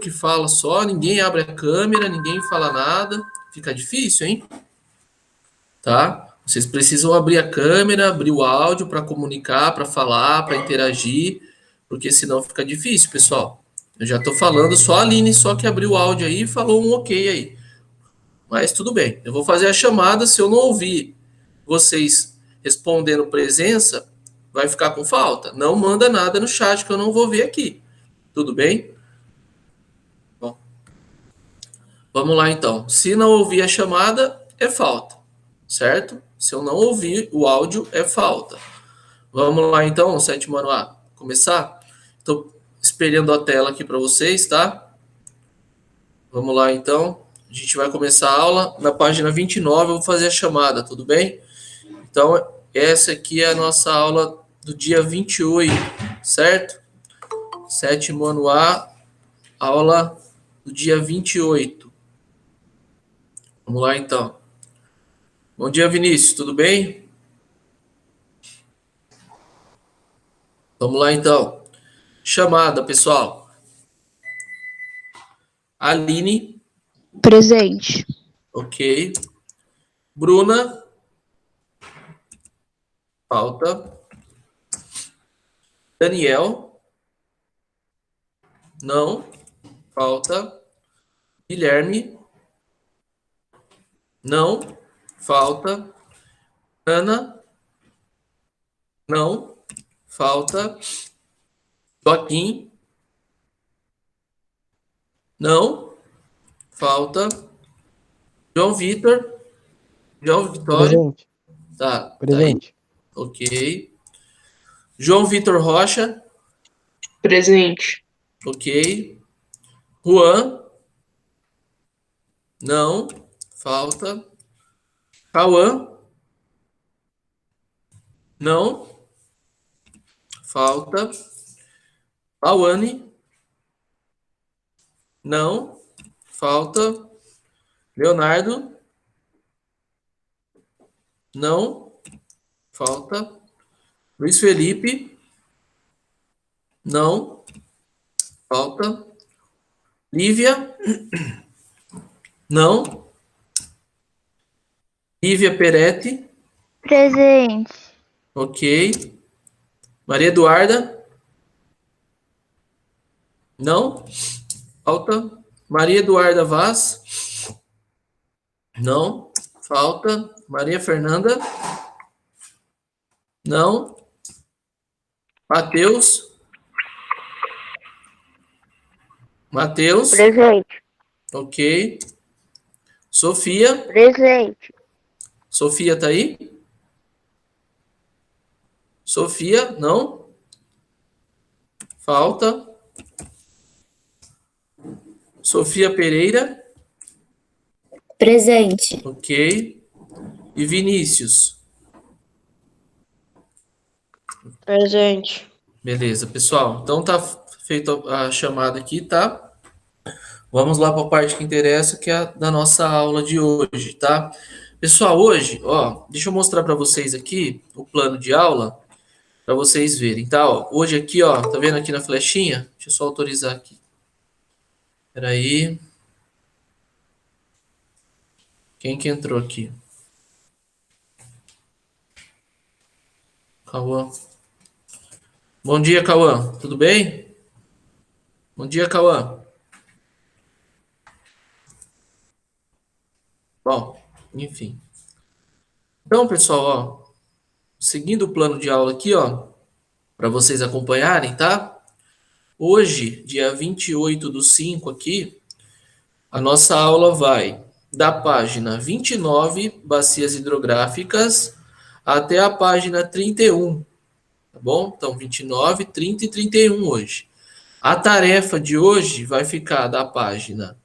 que fala só, ninguém abre a câmera, ninguém fala nada. Fica difícil, hein? Tá? Vocês precisam abrir a câmera, abrir o áudio para comunicar, para falar, para interagir, porque senão fica difícil, pessoal. Eu já tô falando, só a Aline só que abriu o áudio aí e falou um ok aí. Mas tudo bem, eu vou fazer a chamada, se eu não ouvir vocês respondendo presença, vai ficar com falta. Não manda nada no chat que eu não vou ver aqui. Tudo bem? Bom, vamos lá então. Se não ouvir a chamada, é falta, certo? Se eu não ouvir o áudio, é falta. Vamos lá então, sétimo ano A, começar? Estou espelhando a tela aqui para vocês, tá? Vamos lá então. A gente vai começar a aula. Na página 29 eu vou fazer a chamada, tudo bem? Então, essa aqui é a nossa aula do dia 28, certo? Sétimo ano A, aula do dia 28. Vamos lá então. Bom dia, Vinícius, tudo bem? Vamos lá então. Chamada, pessoal. Aline. Presente. Ok. Bruna. Falta. Daniel. Não. Falta. Guilherme. Não. Falta. Ana. Não. Falta. Joaquim. Não. Falta. João Vitor. João Vitório. Presente. Tá. Presente. Tá aí. Ok. João Vitor Rocha. Presente. Ok. Juan. Não. Falta. Cauã. Não. Falta. Pauane. Não. Falta. Leonardo. Não. Falta. Luiz Felipe. Não. Falta. Lívia. Não. Lívia Peretti. Presente. Ok. Maria Eduarda. Não. Falta. Maria Eduarda Vaz. Não. Falta. Maria Fernanda. Não. Matheus. Matheus. Presente. Ok. Sofia. Presente. Sofia tá aí? Sofia, não. Falta. Sofia Pereira. Presente. Ok. E Vinícius. Presente. Beleza, pessoal. Então tá feita a chamada aqui, tá? Vamos lá para a parte que interessa, que é a da nossa aula de hoje, tá? Pessoal, hoje, ó, deixa eu mostrar para vocês aqui o plano de aula, para vocês verem, tá? Ó, hoje aqui, ó, tá vendo aqui na flechinha? Deixa eu só autorizar aqui. Espera aí. Quem que entrou aqui? Cauã. Bom dia, Cauã. Tudo bem? Bom dia, Cauã. Bom, enfim. Então, pessoal, ó, seguindo o plano de aula aqui, ó, para vocês acompanharem, tá? Hoje, dia 28/5 aqui, a nossa aula vai da página 29, bacias hidrográficas, até a página 31, tá bom? Então, 29, 30 e 31 hoje. A tarefa de hoje vai ficar da página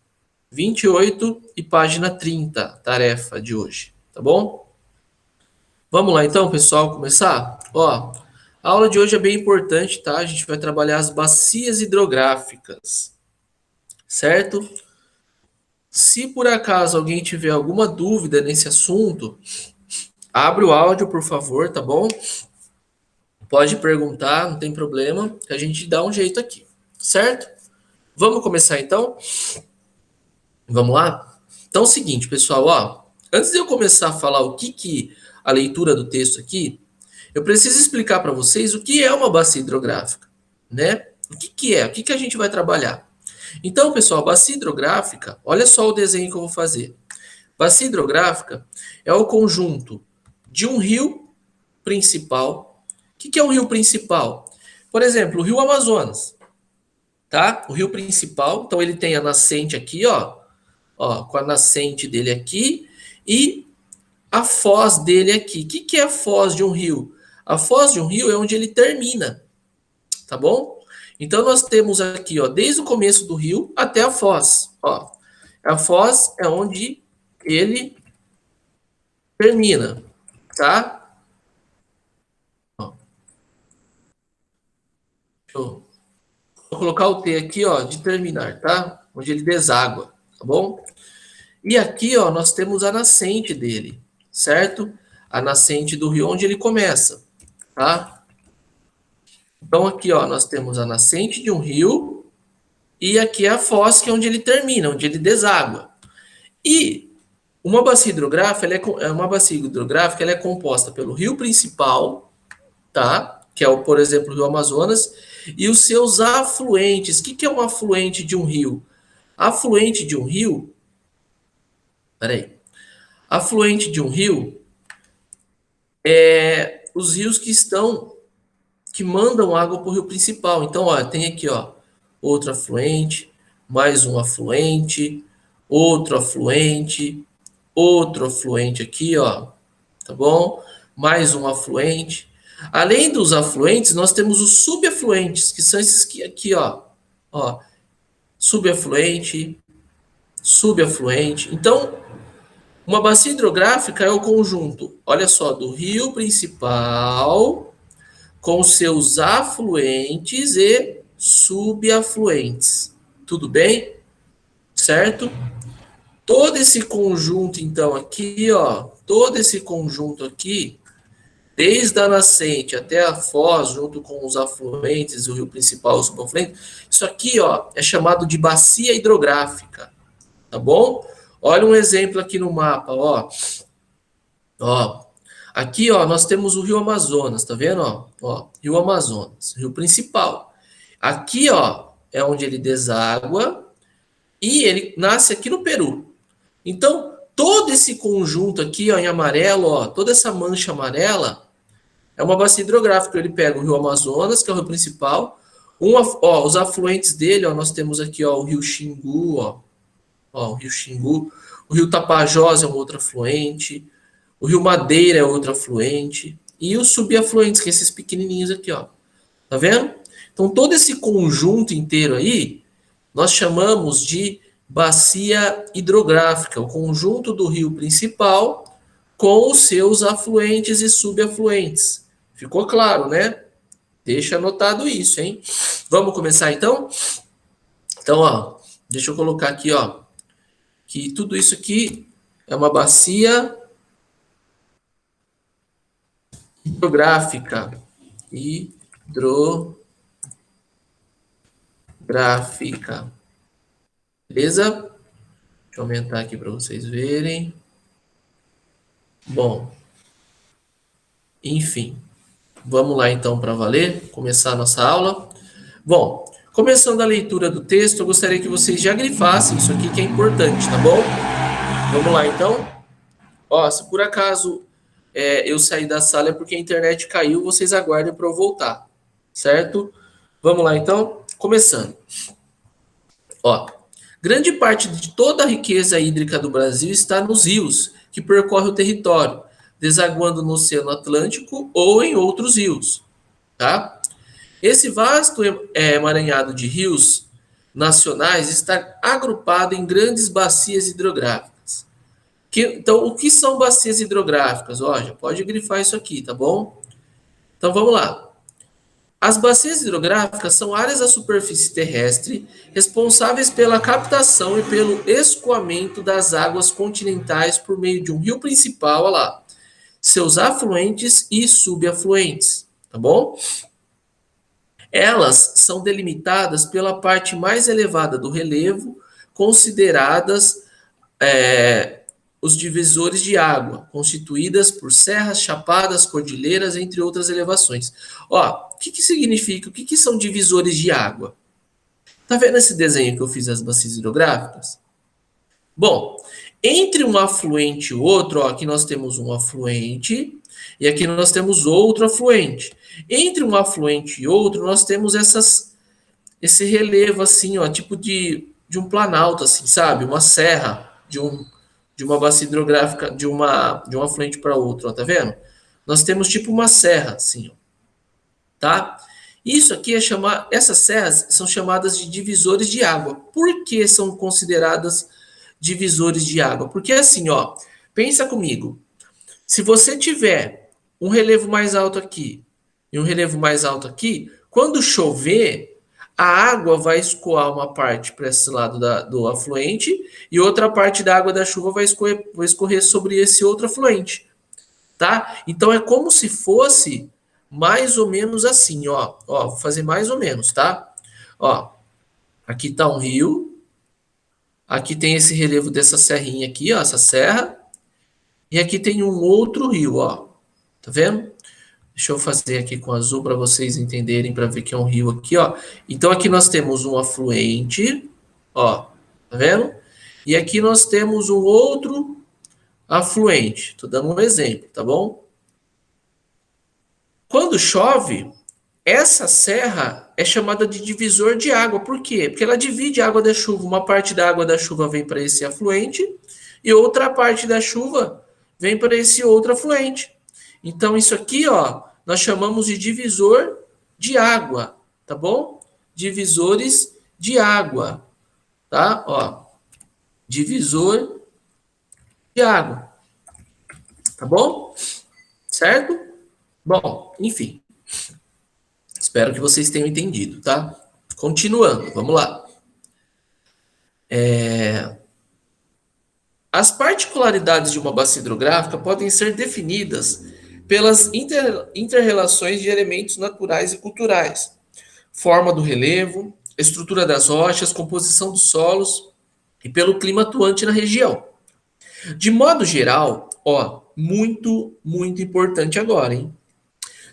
28 e página 30, tarefa de hoje, tá bom? Vamos lá então, pessoal, começar? Ó, a aula de hoje é bem importante, tá? A gente vai trabalhar as bacias hidrográficas, certo? Se por acaso alguém tiver alguma dúvida nesse assunto, abre o áudio, por favor, tá bom? Pode perguntar, não tem problema, que a gente dá um jeito aqui, certo? Vamos começar então? Vamos lá? Então é o seguinte, pessoal, ó, antes de eu começar a falar o que a leitura do texto aqui, eu preciso explicar para vocês o que é uma bacia hidrográfica, né? O que é? O que a gente vai trabalhar? Então, pessoal, bacia hidrográfica, olha só o desenho que eu vou fazer. Bacia hidrográfica é o conjunto de um rio principal. O que é um rio principal? Por exemplo, o rio Amazonas, tá? O rio principal, então ele tem a nascente aqui, ó, com a nascente dele aqui e a foz dele aqui. O que é a foz de um rio? A foz de um rio é onde ele termina, tá bom? Então nós temos aqui, ó, desde o começo do rio até a foz, ó. A foz é onde ele termina, tá? Ó, vou colocar o T aqui, ó, de terminar, tá? Onde ele deságua, tá bom? E aqui, ó, nós temos a nascente dele, certo? A nascente do rio onde ele começa, tá? Então aqui, ó, nós temos a nascente de um rio e aqui é a foz, que é onde ele termina, onde ele deságua. E uma bacia hidrográfica, uma bacia hidrográfica, ela é composta pelo rio principal, tá? Que é, por exemplo, o rio Amazonas, e os seus afluentes. O que é um afluente de um rio? Afluente de um rio, peraí, afluente de um rio é os rios que mandam água para o rio principal. Então, ó, tem aqui, ó, outro afluente, mais um afluente, outro afluente aqui, ó, tá bom? Mais um afluente. Além dos afluentes, nós temos os subafluentes, que são esses aqui, ó, subafluente, subafluente. Então, uma bacia hidrográfica é o conjunto, olha só, do rio principal com seus afluentes e subafluentes. Tudo bem? Certo? Todo esse conjunto, então, aqui, ó, todo esse conjunto aqui, desde a nascente até a foz, junto com os afluentes, o rio principal, os subafluentes, isso aqui, ó, é chamado de bacia hidrográfica, tá bom? Olha um exemplo aqui no mapa, ó. Ó, aqui, ó, nós temos o rio Amazonas, tá vendo, ó? Ó, rio Amazonas, rio principal. Aqui, ó, é onde ele deságua e ele nasce aqui no Peru. Então, todo esse conjunto aqui, ó, em amarelo, ó, toda essa mancha amarela é uma bacia hidrográfica. Ele pega o rio Amazonas, que é o rio principal, ó, os afluentes dele, ó, nós temos aqui, ó, o rio Xingu, ó, o rio Xingu, o rio Tapajós é um outro afluente, o rio Madeira é outro afluente, e os subafluentes, que são esses pequenininhos aqui, ó. Tá vendo? Então, todo esse conjunto inteiro aí, nós chamamos de bacia hidrográfica, o conjunto do rio principal com os seus afluentes e subafluentes. Ficou claro, né? Deixa anotado isso, hein? Vamos começar, então? Então, ó, deixa eu colocar aqui, ó, que tudo isso aqui é uma bacia hidrográfica. Hidrográfica. Beleza? Deixa eu aumentar aqui para vocês verem. Bom, enfim. Vamos lá então para valer, começar a nossa aula. Bom, começando a leitura do texto, eu gostaria que vocês já grifassem isso aqui que é importante, tá bom? Vamos lá então. Ó, se por acaso eu sair da sala é porque a internet caiu, vocês aguardem para eu voltar, certo? Vamos lá então, começando. Ó, grande parte de toda a riqueza hídrica do Brasil está nos rios que percorrem o território, desaguando no Oceano Atlântico ou em outros rios, tá? Esse vasto emaranhado de rios nacionais está agrupado em grandes bacias hidrográficas. Então, o que são bacias hidrográficas? Ó, já pode grifar isso aqui, tá bom? Então, vamos lá. As bacias hidrográficas são áreas da superfície terrestre responsáveis pela captação e pelo escoamento das águas continentais por meio de um rio principal, olha lá, seus afluentes e subafluentes, tá bom? Elas são delimitadas pela parte mais elevada do relevo, consideradas os divisores de água, constituídas por serras, chapadas, cordilheiras, entre outras elevações. Ó, o que significa? O que são divisores de água? Tá vendo esse desenho que eu fiz das bacias hidrográficas? Bom, entre um afluente e outro, ó, aqui nós temos um afluente e aqui nós temos outro afluente. Entre um afluente e outro, nós temos esse relevo assim, ó, tipo de um planalto, assim, sabe? Uma serra de uma bacia hidrográfica, de um afluente para outro, ó, tá vendo? Nós temos tipo uma serra, assim, ó, tá? Isso aqui essas serras são chamadas de divisores de água. Por que são consideradas divisores de água? Porque assim, ó, pensa comigo. Se você tiver um relevo mais alto aqui e um relevo mais alto aqui, quando chover, a água vai escoar uma parte para esse lado do afluente e outra parte da água da chuva vai escorrer sobre esse outro afluente, tá? Então é como se fosse mais ou menos assim, ó. Ó, vou fazer mais ou menos, tá? Ó, aqui tá um rio, aqui tem esse relevo dessa serrinha aqui, ó, essa serra, e aqui tem um outro rio, ó. Tá vendo? Deixa eu fazer aqui com azul para vocês entenderem, para ver que é um rio aqui, ó. Então aqui nós temos um afluente, ó, tá vendo? E aqui nós temos um outro afluente. Tô dando um exemplo, tá bom? Quando chove, essa serra é chamada de divisor de água. Por quê? Porque ela divide a água da chuva. Uma parte da água da chuva vem para esse afluente e outra parte da chuva vem para esse outro afluente. Então, isso aqui, ó, nós chamamos de divisor de água, tá bom? Divisores de água, tá? Ó, divisor de água, tá bom? Certo? Bom, enfim. Espero que vocês tenham entendido, tá? Continuando, vamos lá. As particularidades de uma bacia hidrográfica podem ser definidas pelas inter-relações de elementos naturais e culturais, forma do relevo, estrutura das rochas, composição dos solos e pelo clima atuante na região. De modo geral, ó, muito importante agora, hein?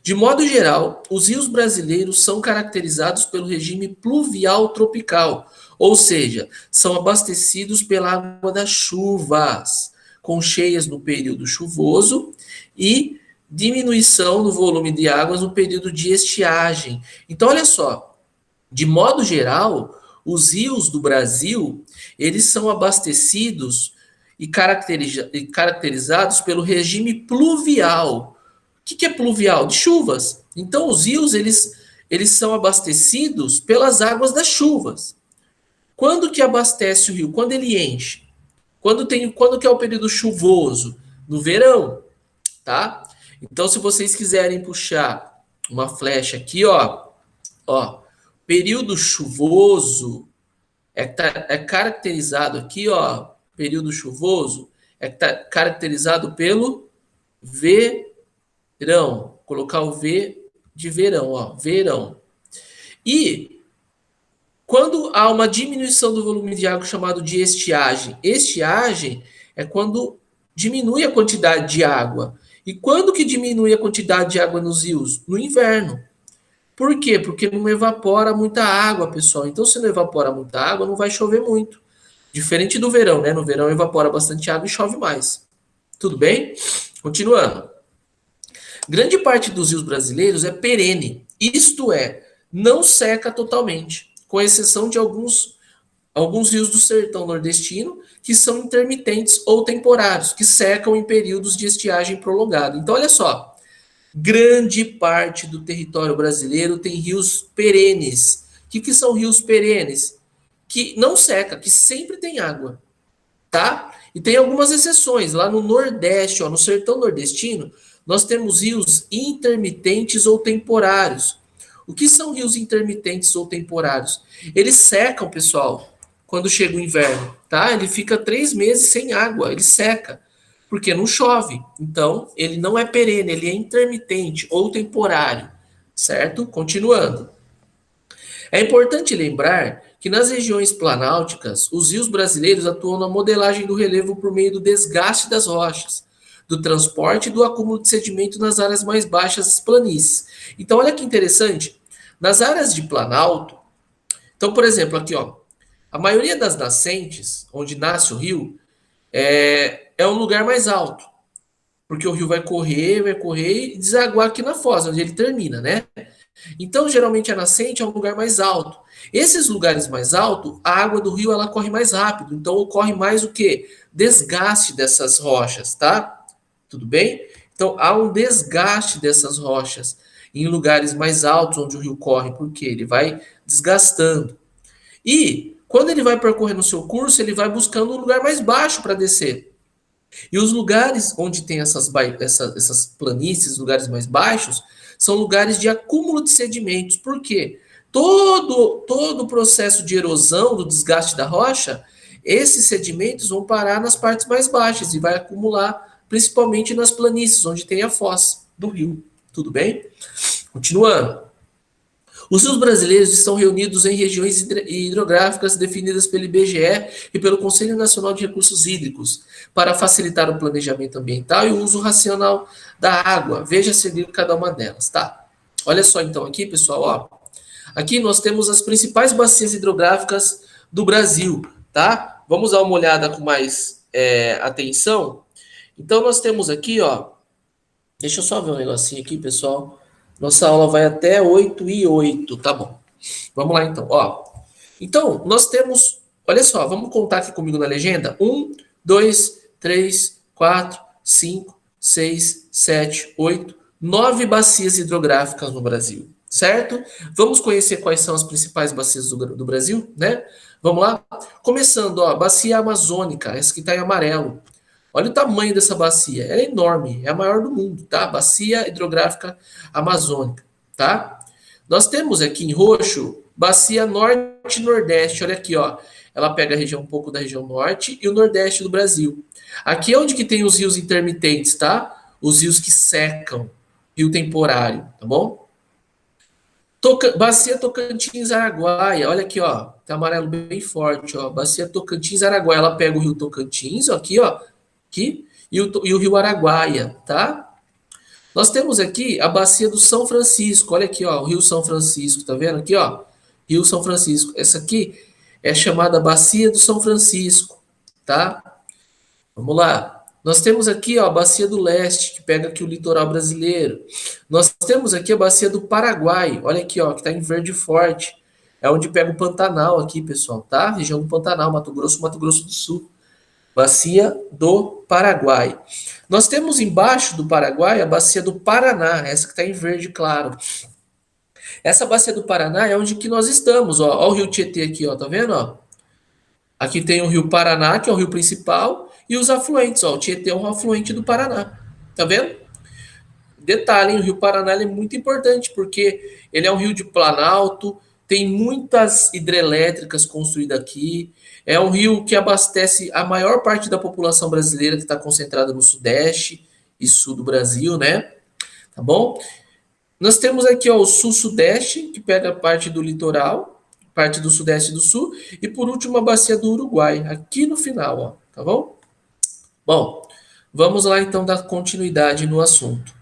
De modo geral, os rios brasileiros são caracterizados pelo regime pluvial tropical, ou seja, são abastecidos pela água das chuvas, com cheias no período chuvoso e diminuição do volume de águas no período de estiagem. Então, olha só, de modo geral, os rios do Brasil, eles são abastecidos e caracterizados pelo regime pluvial. O que é pluvial? De chuvas. Então, os rios, eles são abastecidos pelas águas das chuvas. Quando que abastece o rio? Quando ele enche. Quando que é o período chuvoso? No verão, tá? Então, se vocês quiserem puxar uma flecha aqui, ó, período chuvoso é caracterizado aqui, ó, período chuvoso é caracterizado pelo verão. Colocar o V de verão, ó, verão. E quando há uma diminuição do volume de água chamado de estiagem. Estiagem é quando diminui a quantidade de água. E quando que diminui a quantidade de água nos rios? No inverno. Por quê? Porque não evapora muita água, pessoal. Então, se não evapora muita água, não vai chover muito. Diferente do verão, né? No verão evapora bastante água e chove mais. Tudo bem? Continuando. Grande parte dos rios brasileiros é perene, isto é, não seca totalmente, com exceção de alguns rios do sertão nordestino, que são intermitentes ou temporários, que secam em períodos de estiagem prolongada. Então, olha só, grande parte do território brasileiro tem rios perenes. O que são rios perenes? Que não seca, que sempre tem água, tá? E tem algumas exceções. Lá no Nordeste, ó, no sertão nordestino, nós temos rios intermitentes ou temporários. O que são rios intermitentes ou temporários? Eles secam, pessoal, quando chega o inverno, tá? Ele fica 3 meses sem água, ele seca, porque não chove. Então, ele não é perene, ele é intermitente ou temporário, certo? Continuando. É importante lembrar que nas regiões planálticas, os rios brasileiros atuam na modelagem do relevo por meio do desgaste das rochas, do transporte e do acúmulo de sedimento nas áreas mais baixas das planícies. Então, olha que interessante. Nas áreas de planalto, então, por exemplo, aqui, ó, a maioria das nascentes, onde nasce o rio, é um lugar mais alto, porque o rio vai correr e desaguar aqui na foz, onde ele termina, né? Então, geralmente, a nascente é um lugar mais alto. Esses lugares mais altos, a água do rio ela corre mais rápido. Então, ocorre mais o quê? Desgaste dessas rochas, tá? Tudo bem? Então, há um desgaste dessas rochas em lugares mais altos onde o rio corre, porque ele vai desgastando. E, quando ele vai percorrendo o seu curso, ele vai buscando um lugar mais baixo para descer. E os lugares onde tem essas planícies, lugares mais baixos, são lugares de acúmulo de sedimentos. Por quê? Todo o processo de erosão, do desgaste da rocha, esses sedimentos vão parar nas partes mais baixas e vai acumular principalmente nas planícies, onde tem a foz do rio. Tudo bem? Continuando. Os rios brasileiros estão reunidos em regiões hidrográficas definidas pelo IBGE e pelo Conselho Nacional de Recursos Hídricos, para facilitar o planejamento ambiental e o uso racional da água. Veja a seguir cada uma delas, tá? Olha só então aqui, pessoal, ó. Aqui nós temos as principais bacias hidrográficas do Brasil, tá? Vamos dar uma olhada com mais atenção. Então nós temos aqui, ó. Deixa eu só ver um negocinho aqui, pessoal. Nossa aula vai até 8h08, tá bom. Vamos lá então, ó. Então, nós temos, olha só, vamos contar aqui comigo na legenda. 1, 2, 3, 4, 5, 6, 7, 8, 9 bacias hidrográficas no Brasil, certo? Vamos conhecer quais são as principais bacias do Brasil, né? Vamos lá? Começando, ó, bacia amazônica, essa que está em amarelo. Olha o tamanho dessa bacia, ela é enorme, é a maior do mundo, tá? Bacia hidrográfica amazônica, tá? Nós temos aqui em roxo, bacia norte e nordeste, olha aqui, ó. Ela pega a região, um pouco da região norte e o nordeste do Brasil. Aqui é onde que tem os rios intermitentes, tá? Os rios que secam, rio temporário, tá bom? Bacia Tocantins-Araguaia, olha aqui, ó, tá amarelo bem forte, ó. Bacia Tocantins-Araguaia, ela pega o rio Tocantins, ó, aqui, ó, aqui, e o rio Araguaia, tá? Nós temos aqui a bacia do São Francisco, olha aqui, ó, o rio São Francisco, tá vendo aqui, ó? Rio São Francisco. Essa aqui é chamada bacia do São Francisco, tá? Vamos lá. Nós temos aqui, ó, a bacia do Leste, que pega aqui o litoral brasileiro. Nós temos aqui a bacia do Paraguai, olha aqui, ó, que tá em verde forte. É onde pega o Pantanal aqui, pessoal, tá? Região do Pantanal, Mato Grosso do Sul. Bacia do Paraguai. Nós temos embaixo do Paraguai a bacia do Paraná, essa que está em verde claro. Essa bacia do Paraná é onde que nós estamos, ó. Ó o rio Tietê aqui, ó, tá vendo, ó? Aqui tem o rio Paraná, que é o rio principal, e os afluentes, ó. O Tietê é um afluente do Paraná, tá vendo? Detalhe, hein? O rio Paraná é muito importante, porque ele é um rio de planalto, tem muitas hidrelétricas construídas aqui, é um rio que abastece a maior parte da população brasileira que está concentrada no sudeste e sul do Brasil, né? Tá bom? Nós temos aqui, ó, o sul-sudeste, que pega parte do litoral, parte do sudeste e do sul, e por último a bacia do Uruguai, aqui no final, ó, tá bom? Bom, vamos lá então dar continuidade no assunto.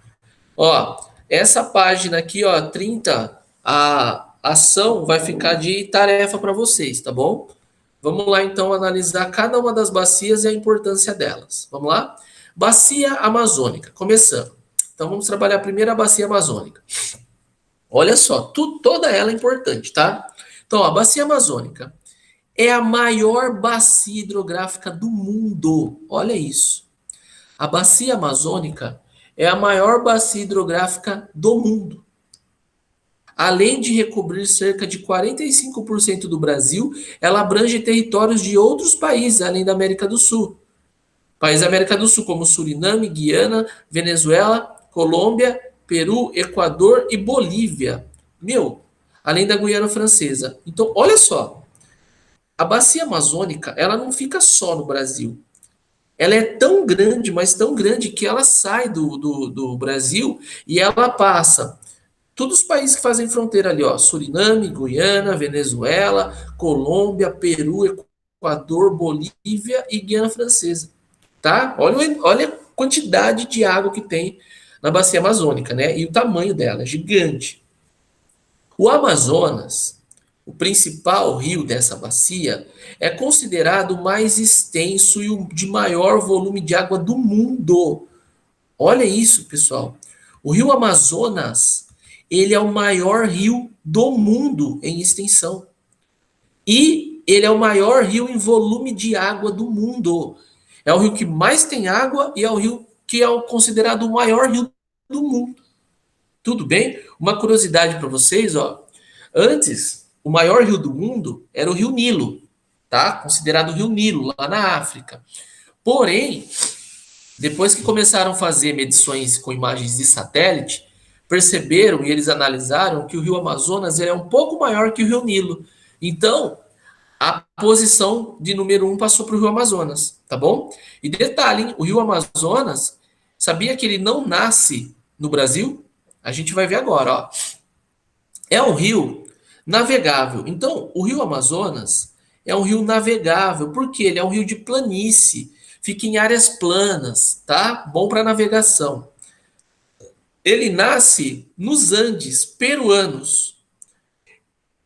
Ó, essa página aqui, ó, 30, a ação vai ficar de tarefa para vocês, tá bom? Vamos lá, então, analisar cada uma das bacias e a importância delas. Vamos lá? Bacia amazônica, começando. Então, vamos trabalhar primeiro a bacia amazônica. Olha só, toda ela é importante, tá? Então, ó, a bacia amazônica é a maior bacia hidrográfica do mundo. Olha isso. A bacia amazônica é a maior bacia hidrográfica do mundo. Além de recobrir cerca de 45% do Brasil, ela abrange territórios de outros países, além da América do Sul. Países da América do Sul, como Suriname, Guiana, Venezuela, Colômbia, Peru, Equador e Bolívia. Além da Guiana Francesa. Então, olha só. A bacia amazônica, ela não fica só no Brasil. Ela é tão grande, mas tão grande, que ela sai do Brasil e ela passa Todos os países que fazem fronteira ali, ó, Suriname, Guiana, Venezuela, Colômbia, Peru, Equador, Bolívia e Guiana Francesa, tá? Olha a quantidade de água que tem na bacia amazônica, né? E o tamanho dela, é gigante. O Amazonas, o principal rio dessa bacia, é considerado o mais extenso e o de maior volume de água do mundo. Olha isso, pessoal. O rio Amazonas, ele é o maior rio do mundo em extensão. E ele é o maior rio em volume de água do mundo. É o rio que mais tem água e é o rio que é considerado o maior rio do mundo. Tudo bem? Uma curiosidade para vocês, ó. Antes, o maior rio do mundo era o Rio Nilo, tá? Considerado o Rio Nilo, lá na África. Porém, depois que começaram a fazer medições com imagens de satélite, perceberam e eles analisaram que o Rio Amazonas ele é um pouco maior que o Rio Nilo. Então, a posição de número 1 passou para o Rio Amazonas, tá bom? E detalhe, hein? O Rio Amazonas, sabia que ele não nasce no Brasil? A gente vai ver agora, ó. É um rio navegável. Então, o Rio Amazonas é um rio navegável, porque ele é um rio de planície, fica em áreas planas, tá? Bom para navegação. Ele nasce nos Andes peruanos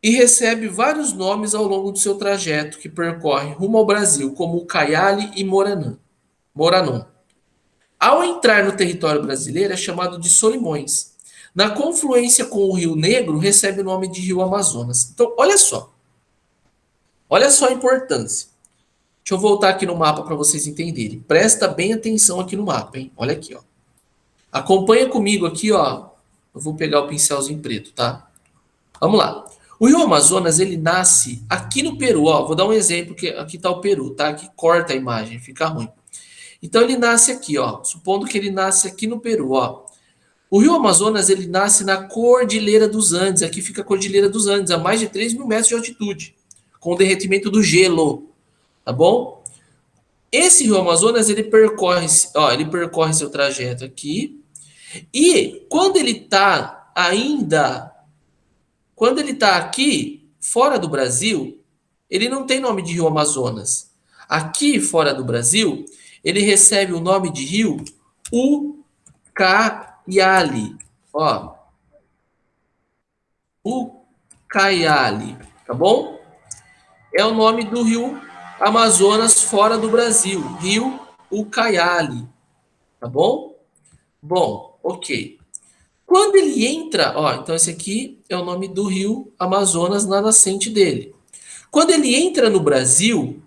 e recebe vários nomes ao longo do seu trajeto que percorre rumo ao Brasil, como Ucayali e Moranã. Ao entrar no território brasileiro, é chamado de Solimões. Na confluência com o Rio Negro, recebe o nome de Rio Amazonas. Então, olha só a importância. Deixa eu voltar aqui no mapa para vocês entenderem. Presta bem atenção aqui no mapa, hein? Olha aqui, ó. Acompanha comigo aqui, ó. Eu vou pegar o pincelzinho preto, tá? Vamos lá. O Rio Amazonas, ele nasce aqui no Peru, ó. Vou dar um exemplo, que aqui tá o Peru, tá? Aqui corta a imagem, fica ruim. Então, ele nasce aqui, ó. Supondo que ele nasce aqui no Peru, ó. O Rio Amazonas, ele nasce na Cordilheira dos Andes. Aqui fica a Cordilheira dos Andes, a mais de 3 mil metros de altitude, com o derretimento do gelo, tá bom? Esse Rio Amazonas, ele percorre seu trajeto aqui, e quando ele tá aqui, fora do Brasil, ele não tem nome de Rio Amazonas. Aqui, fora do Brasil, ele recebe o nome de Rio Ucayali. Ó, Ucayali, tá bom? É o nome do rio Amazonas fora do Brasil, Rio Ucayali, tá bom? Bom, ok. Quando ele entra, ó, então esse aqui é o nome do rio Amazonas na nascente dele. Quando ele entra no Brasil,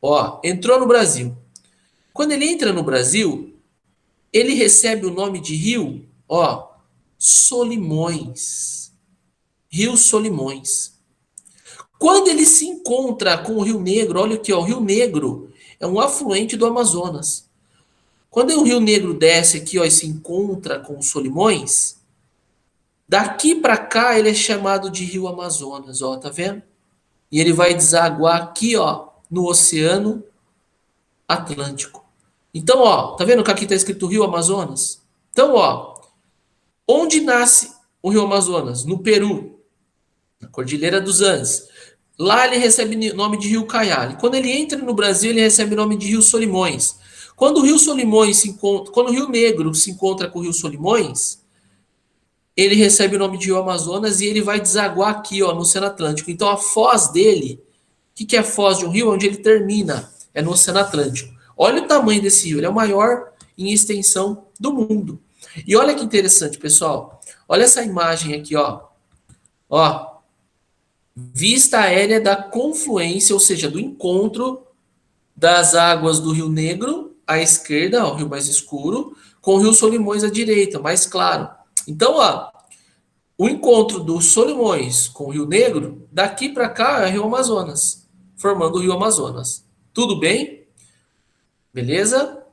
ó, entrou no Brasil. Quando ele entra no Brasil, ele recebe o nome de rio, ó, Solimões. Rio Solimões. Quando ele se encontra com o Rio Negro, olha aqui, ó, o Rio Negro é um afluente do Amazonas. Quando o Rio Negro desce aqui, ó, e se encontra com os Solimões, daqui para cá ele é chamado de Rio Amazonas, ó, tá vendo? E ele vai desaguar aqui, ó, no Oceano Atlântico. Então, ó, tá vendo que aqui tá escrito Rio Amazonas? Então, ó, onde nasce o Rio Amazonas? No Peru, na Cordilheira dos Andes. Lá ele recebe o nome de Rio Ucayali. Quando ele entra no Brasil, ele recebe o nome de Rio Solimões. Quando o Rio Negro se encontra com o Rio Solimões, ele recebe o nome de Rio Amazonas e ele vai desaguar aqui, ó, no Oceano Atlântico. Então a foz dele, o que é a foz de um rio? Onde ele termina, é no Oceano Atlântico. Olha o tamanho desse rio, ele é o maior em extensão do mundo. E olha que interessante, pessoal. Olha essa imagem aqui, ó. Ó, vista aérea da confluência, ou seja, do encontro das águas do Rio Negro à esquerda, ó, o rio mais escuro, com o Rio Solimões à direita, mais claro. Então, ó, o encontro do Solimões com o Rio Negro, daqui para cá é o Rio Amazonas, formando o Rio Amazonas. Tudo bem? Beleza?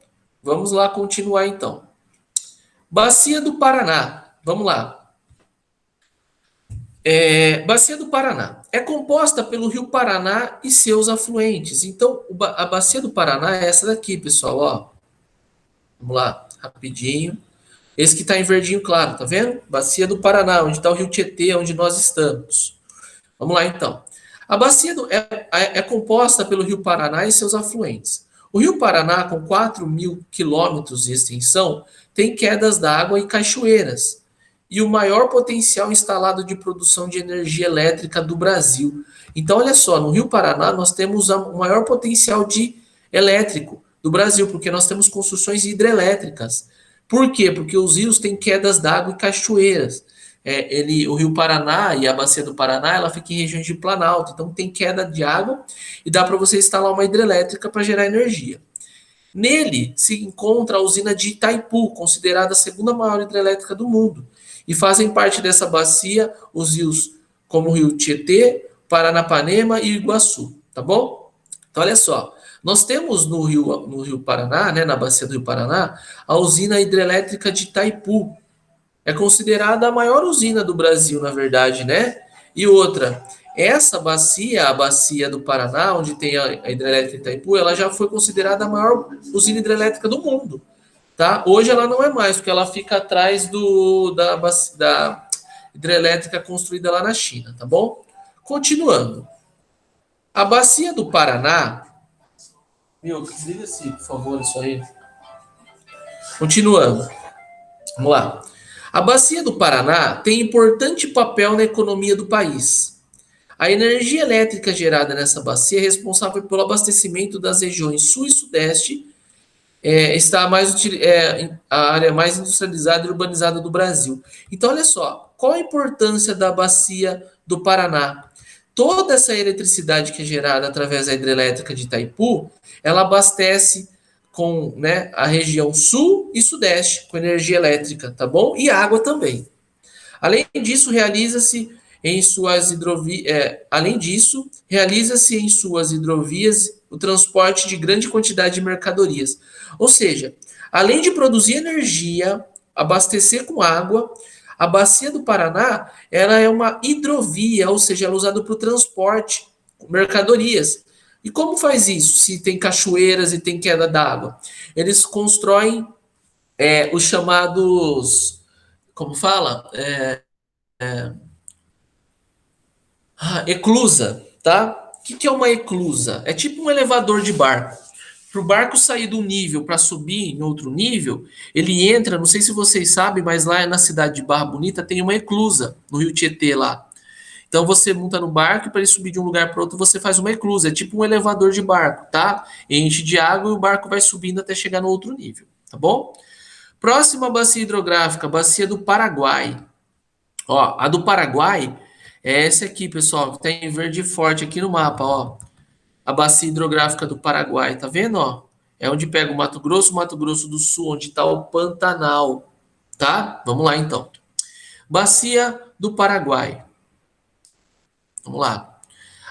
Vamos lá continuar então. Bacia do Paraná. Vamos lá. Bacia do Paraná é composta pelo Rio Paraná e seus afluentes. Então, a Bacia do Paraná é essa daqui, pessoal. Ó. Vamos lá, rapidinho. Esse que está em verdinho claro, tá vendo? Bacia do Paraná, onde está o Rio Tietê, onde nós estamos. Vamos lá, então. A bacia é composta pelo Rio Paraná e seus afluentes. O Rio Paraná, com 4.000 quilômetros de extensão, tem quedas d'água e cachoeiras, e o maior potencial instalado de produção de energia elétrica do Brasil. Então, olha só, no Rio Paraná nós temos o maior potencial de elétrico do Brasil, porque nós temos construções hidrelétricas. Por quê? Porque os rios têm quedas d'água e cachoeiras. O Rio Paraná e a Bacia do Paraná, ela fica em regiões de planalto, então tem queda de água e dá para você instalar uma hidrelétrica para gerar energia. Nele se encontra a usina de Itaipu, considerada a segunda maior hidrelétrica do mundo, e fazem parte dessa bacia os rios como o Rio Tietê, Paranapanema e Iguaçu, tá bom? Então olha só, nós temos no Rio Paraná, né, na bacia do Rio Paraná, a usina hidrelétrica de Itaipu. É considerada a maior usina do Brasil, na verdade, né? E outra, essa bacia, a bacia do Paraná, onde tem a hidrelétrica Itaipu, ela já foi considerada a maior usina hidrelétrica do mundo, tá? Hoje ela não é mais, porque ela fica atrás da hidrelétrica construída lá na China, tá bom? Continuando. A bacia do Paraná... Meu, desliga-se, por favor, isso aí. Continuando. Vamos lá. A bacia do Paraná tem importante papel na economia do país. A energia elétrica gerada nessa bacia é responsável pelo abastecimento das regiões sul e sudeste, a área mais industrializada e urbanizada do Brasil. Então, olha só, qual a importância da bacia do Paraná? Toda essa eletricidade que é gerada através da hidrelétrica de Itaipu, ela abastece com, né, a região sul e sudeste com energia elétrica, tá bom? E água também. Realiza-se em suas hidrovias o transporte de grande quantidade de mercadorias. Ou seja, além de produzir energia, abastecer com água, a bacia do Paraná, ela é uma hidrovia, ou seja, ela é usada para o transporte de mercadorias. E como faz isso? Se tem cachoeiras e tem queda d'água, eles constroem os chamados, como fala? Eclusa, tá? O que é uma eclusa? É tipo um elevador de barco. Para o barco sair de um nível para subir em outro nível, ele entra, não sei se vocês sabem, mas lá na cidade de Barra Bonita tem uma eclusa, no Rio Tietê lá. Então você monta no barco e para ele subir de um lugar para outro você faz uma eclusa, é tipo um elevador de barco, tá? Enche de água e o barco vai subindo até chegar no outro nível, tá bom? Próxima bacia hidrográfica, bacia do Paraguai. Ó, a do Paraguai é essa aqui, pessoal, que tem verde forte aqui no mapa, ó. A bacia hidrográfica do Paraguai, tá vendo, ó? É onde pega o Mato Grosso do Sul, onde está o Pantanal, tá? Vamos lá, então. Bacia do Paraguai. Vamos lá.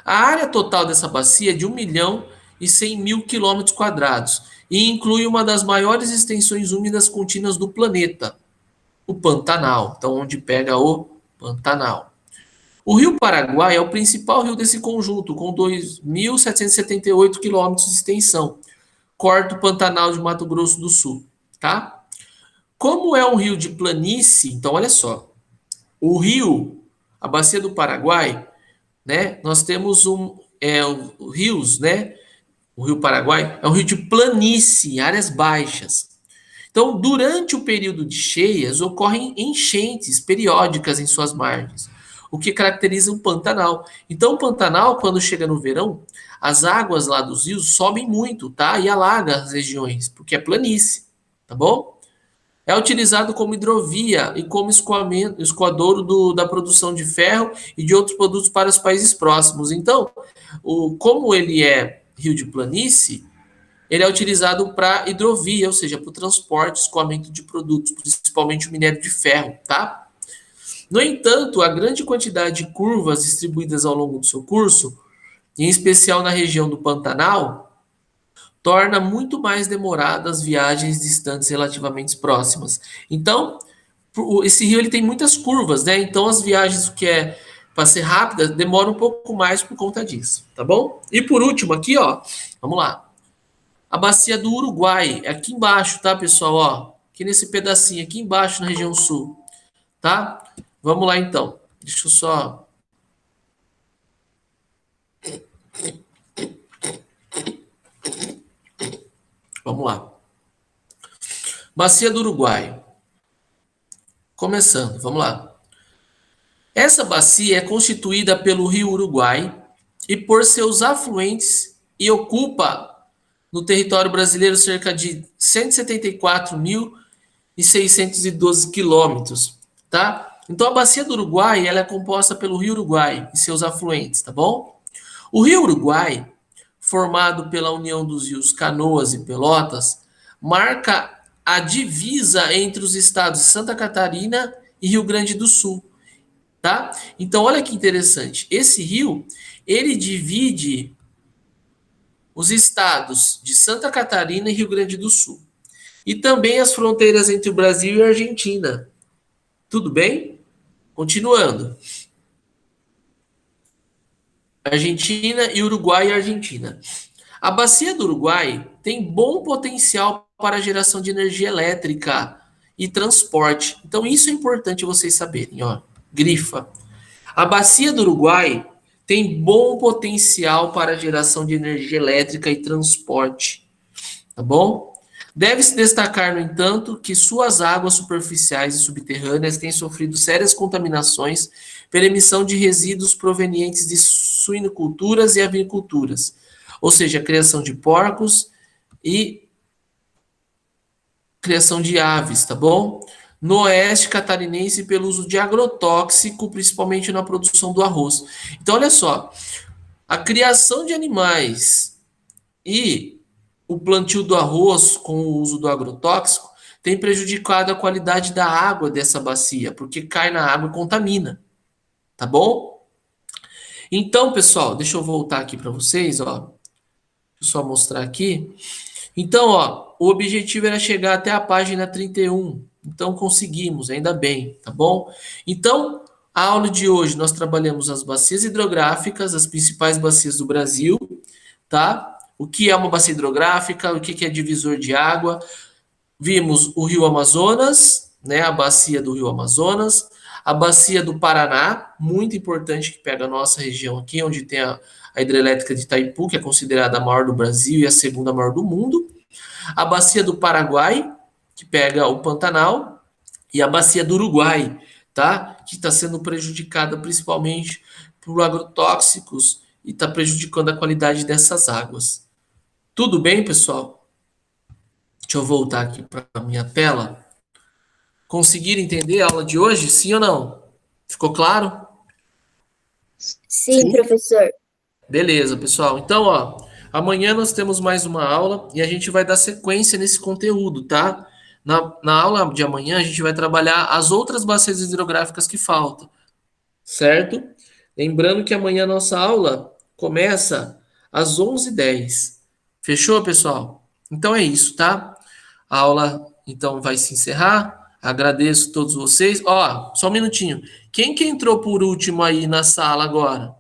A área total dessa bacia é de 1.100.000 quilômetros quadrados e inclui uma das maiores extensões úmidas contínuas do planeta, o Pantanal. Então, onde pega o Pantanal. O Rio Paraguai é o principal rio desse conjunto, com 2.778 quilômetros de extensão. Corta o Pantanal de Mato Grosso do Sul, tá? Como é um rio de planície, então olha só. A bacia do Paraguai, né? Nós temos rios, né? O Rio Paraguai é um rio de planície, áreas baixas. Então, durante o período de cheias, ocorrem enchentes periódicas em suas margens, o que caracteriza o Pantanal. Então, o Pantanal, quando chega no verão, as águas lá dos rios sobem muito, tá? E alaga as regiões, porque é planície, tá bom? É utilizado como hidrovia e como escoadouro da produção de ferro e de outros produtos para os países próximos. Então, como ele é rio de planície, ele é utilizado para hidrovia, ou seja, para o transporte, escoamento de produtos, principalmente o minério de ferro, tá? No entanto, a grande quantidade de curvas distribuídas ao longo do seu curso, em especial na região do Pantanal, torna muito mais demoradas viagens distantes relativamente próximas. Então, esse rio ele tem muitas curvas, né? Então, as viagens que é para ser rápidas demoram um pouco mais por conta disso, tá bom? E por último aqui, ó, vamos lá. A bacia do Uruguai, é aqui embaixo, tá, pessoal? Ó, aqui nesse pedacinho, aqui embaixo na região sul, tá? Vamos lá então. Deixa eu só. Vamos lá. Bacia do Uruguai. Começando, vamos lá. Essa bacia é constituída pelo rio Uruguai e por seus afluentes e ocupa no território brasileiro cerca de 174.612 quilômetros, tá? Então a bacia do Uruguai ela é composta pelo rio Uruguai e seus afluentes, tá bom? O rio Uruguai, formado pela união dos rios Canoas e Pelotas, marca a divisa entre os estados de Santa Catarina e Rio Grande do Sul, tá? Então olha que interessante. Esse rio, ele divide os estados de Santa Catarina e Rio Grande do Sul. E também as fronteiras entre o Brasil e a Argentina. Tudo bem? Continuando. Argentina e Uruguai e Argentina. A bacia do Uruguai tem bom potencial para a geração de energia elétrica e transporte. Então isso é importante vocês saberem, ó. Grifa. A bacia do Uruguai tem bom potencial para a geração de energia elétrica e transporte, tá bom? Deve-se destacar, no entanto, que suas águas superficiais e subterrâneas têm sofrido sérias contaminações pela emissão de resíduos provenientes de suinoculturas e aviculturas, ou seja, a criação de porcos e criação de aves, tá bom? No oeste catarinense, pelo uso de agrotóxico, principalmente na produção do arroz. Então, olha só, a criação de animais e o plantio do arroz com o uso do agrotóxico tem prejudicado a qualidade da água dessa bacia, porque cai na água e contamina, tá bom? Então, pessoal, deixa eu voltar aqui para vocês, ó. Deixa eu só mostrar aqui. Então, ó, o objetivo era chegar até a página 31. Então, conseguimos, ainda bem, tá bom? Então, a aula de hoje nós trabalhamos as bacias hidrográficas, as principais bacias do Brasil, tá? O que é uma bacia hidrográfica, o que é divisor de água. Vimos o Rio Amazonas, né? A bacia do Rio Amazonas, a bacia do Paraná, muito importante, que pega a nossa região aqui, onde tem a hidrelétrica de Itaipu, que é considerada a maior do Brasil e a segunda maior do mundo. A bacia do Paraguai, que pega o Pantanal, e a bacia do Uruguai, tá? Que está sendo prejudicada principalmente por agrotóxicos e está prejudicando a qualidade dessas águas. Tudo bem, pessoal? Deixa eu voltar aqui para a minha tela. Conseguiram entender a aula de hoje? Sim ou não? Ficou claro? Sim, professor. Beleza, pessoal. Então, ó, amanhã nós temos mais uma aula e a gente vai dar sequência nesse conteúdo, tá? Na aula de amanhã a gente vai trabalhar as outras bacias hidrográficas que faltam, certo? Lembrando que amanhã a nossa aula começa às 11h10. Fechou, pessoal? Então é isso, tá? A aula então vai se encerrar. Agradeço a todos vocês. Ó, só um minutinho. Quem que entrou por último aí na sala agora?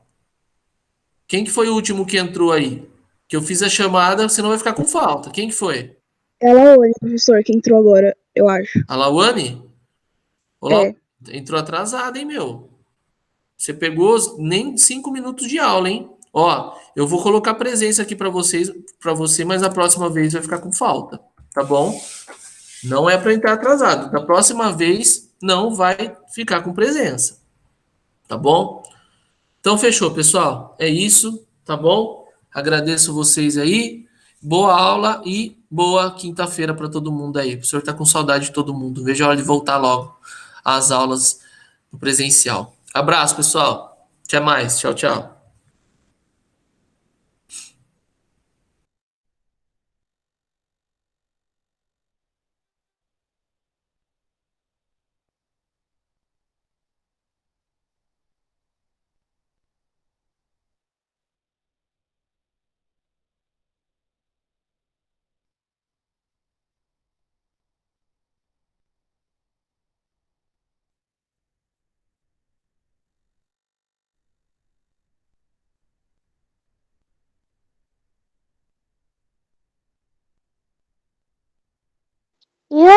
Quem que foi o último que entrou aí? Que eu fiz a chamada, você não vai ficar com falta. Quem que foi? Ela hoje, professor, que entrou agora, eu acho. A Lauane? Olá, É. entrou atrasada, hein, meu? Você pegou nem 5 minutos de aula, hein? Ó, eu vou colocar presença aqui para vocês, para você, mas a próxima vez vai ficar com falta, tá bom? Não é para entrar atrasado. Da próxima vez não vai ficar com presença, tá bom? Então fechou, pessoal. É isso, tá bom? Agradeço vocês aí. Boa aula e boa quinta-feira para todo mundo aí. O professor tá com saudade de todo mundo. Veja a hora de voltar logo às aulas no presencial. Abraço, pessoal. Até mais. Tchau, tchau.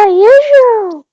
aí, João?